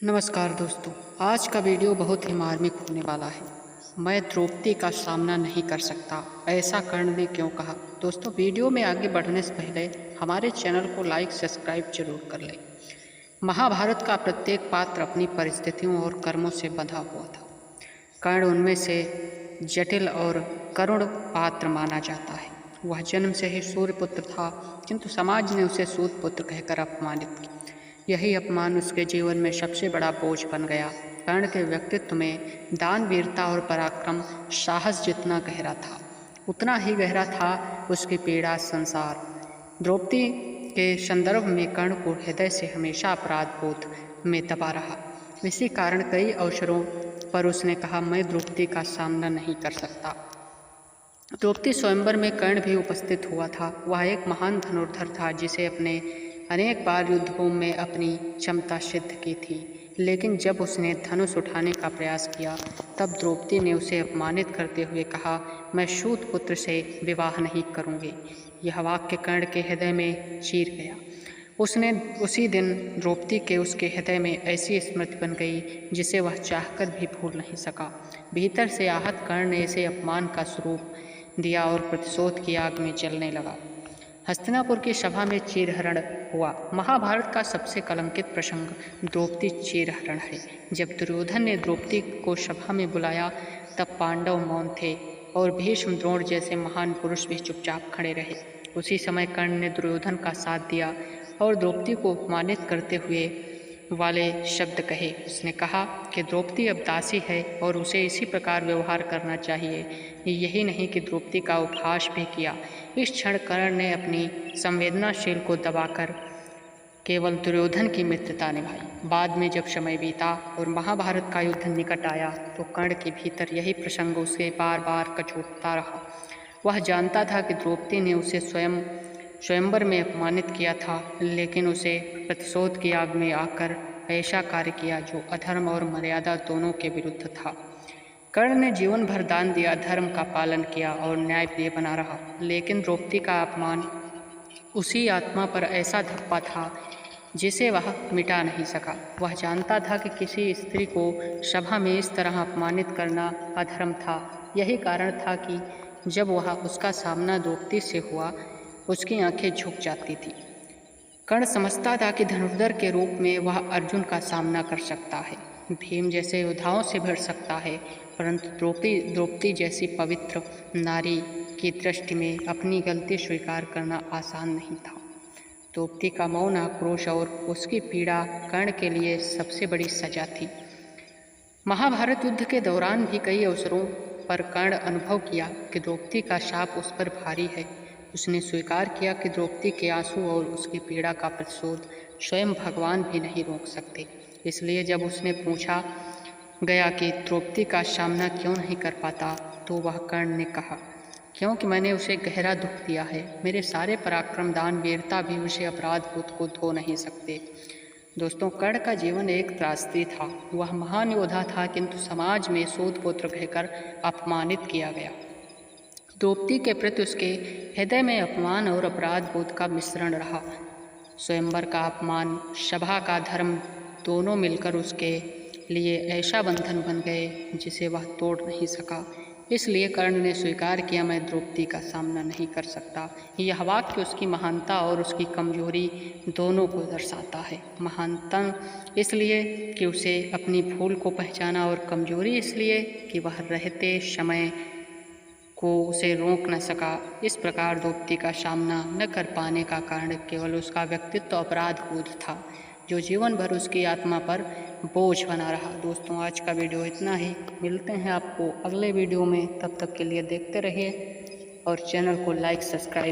नमस्कार दोस्तों, आज का वीडियो बहुत ही मार्मिक होने वाला है। मैं द्रौपदी का सामना नहीं कर सकता, ऐसा कर्ण ने क्यों कहा। दोस्तों, वीडियो में आगे बढ़ने से पहले हमारे चैनल को लाइक सब्सक्राइब जरूर कर लें। महाभारत का प्रत्येक पात्र अपनी परिस्थितियों और कर्मों से बंधा हुआ था। कर्ण उनमें से जटिल और करुण पात्र माना जाता है। वह जन्म से ही सूर्यपुत्र था, किंतु समाज ने उसे सूतपुत्र कहकर अपमानित किया। यही अपमान उसके जीवन में सबसे बड़ा बोझ बन गया। कर्ण के व्यक्तित्व में दान, वीरता और पराक्रम, साहस जितना गहरा था, उतना ही गहरा था उसकी पीड़ा संसार। द्रौपदी के संदर्भ में कर्ण को हृदय से हमेशा अपराध बोध में दबा रहा। इसी कारण कई अवसरों पर उसने कहा, मैं द्रौपदी का सामना नहीं कर सकता। द्रौपदी स्वयंवर में कर्ण भी उपस्थित हुआ था। वह एक महान धनुर्धर था, जिसे अपने अनेक बार युद्धभूमि में अपनी क्षमता सिद्ध की थी। लेकिन जब उसने धनुष उठाने का प्रयास किया, तब द्रौपदी ने उसे अपमानित करते हुए कहा, मैं सूतपुत्र से विवाह नहीं करूँगी। यह वाक्य कर्ण के हृदय में चीर गया। उसने उसी दिन द्रौपदी के उसके हृदय में ऐसी स्मृति बन गई जिसे वह चाहकर भी भूल नहीं सका। भीतर से आहत कर्ण ने इसे अपमान का स्वरूप दिया और प्रतिशोध की आग में जलने लगा। हस्तिनापुर की सभा में चीरहरण हुआ। महाभारत का सबसे कलंकित प्रसंग द्रौपदी चीरहरण है। जब दुर्योधन ने द्रौपदी को सभा में बुलाया, तब पांडव मौन थे और भीष्म, द्रोण जैसे महान पुरुष भी चुपचाप खड़े रहे। उसी समय कर्ण ने दुर्योधन का साथ दिया और द्रौपदी को अपमानित करते हुए वाले शब्द कहे। उसने कहा कि द्रौपदी अब दासी है और उसे इसी प्रकार व्यवहार करना चाहिए। यही नहीं कि द्रौपदी का उपहास भी किया। इस क्षण कर्ण ने अपनी संवेदनाशील को दबाकर केवल दुर्योधन की मित्रता निभाई। बाद में जब समय बीता और महाभारत का युद्ध निकट आया, तो कर्ण के भीतर यही प्रसंग उसे बार बार कचोटता रहा। वह जानता था कि द्रौपदी ने उसे स्वयंवर में अपमानित किया था, लेकिन उसे प्रतिशोध की आग में आकर ऐसा कार्य किया जो अधर्म और मर्यादा दोनों के विरुद्ध था। कर्ण ने जीवन भर दान दिया, धर्म का पालन किया और न्यायप्रिय बना रहा, लेकिन द्रौपदी का अपमान उसी आत्मा पर ऐसा धप्पा था जिसे वह मिटा नहीं सका। वह जानता था कि किसी स्त्री को सभा में इस तरह अपमानित करना अधर्म था। यही कारण था कि जब वह उसका सामना द्रौपदी से हुआ, उसकी आंखें झुक जाती थी। कर्ण समझता था कि धनुर्धर के रूप में वह अर्जुन का सामना कर सकता है, भीम जैसे योद्धाओं से भिड़ सकता है, परंतु द्रौपदी जैसी पवित्र नारी की दृष्टि में अपनी गलती स्वीकार करना आसान नहीं था। द्रौपदी का मौन आक्रोश और उसकी पीड़ा कर्ण के लिए सबसे बड़ी सजा थी। महाभारत युद्ध के दौरान भी कई अवसरों पर कर्ण अनुभव किया कि द्रौपदी का शाप उस पर भारी है। उसने स्वीकार किया कि द्रौपदी के आंसू और उसकी पीड़ा का प्रतिशोध स्वयं भगवान भी नहीं रोक सकते। इसलिए जब उसने पूछा गया कि द्रौपदी का सामना क्यों नहीं कर पाता, तो वह कर्ण ने कहा, क्योंकि मैंने उसे गहरा दुख दिया है। मेरे सारे पराक्रम, दान, वीरता भी उसे अपराध बोध को धो नहीं सकते। दोस्तों, कर्ण का जीवन एक त्रासदी था। वह महान योद्धा था, किंतु समाज में सूतपुत्र कहकर अपमानित किया गया। द्रौपदी के प्रति उसके हृदय में अपमान और अपराध बोध का मिश्रण रहा। स्वयंवर का अपमान, सभा का धर्म, दोनों मिलकर उसके लिए ऐसा बंधन बन गए जिसे वह तोड़ नहीं सका। इसलिए कर्ण ने स्वीकार किया, मैं द्रौपदी का सामना नहीं कर सकता। यह वाक्य उसकी महानता और उसकी कमजोरी दोनों को दर्शाता है। महानता इसलिए कि उसे अपनी भूल को पहचाना, और कमजोरी इसलिए कि वह रहते समय को उसे रोक न सका। इस प्रकार द्रौपदी का सामना न कर पाने का कारण केवल उसका व्यक्तित्व अपराध बोध था, जो जीवन भर उसकी आत्मा पर बोझ बना रहा। दोस्तों, आज का वीडियो इतना ही। मिलते हैं आपको अगले वीडियो में। तब तक के लिए देखते रहिए और चैनल को लाइक सब्सक्राइब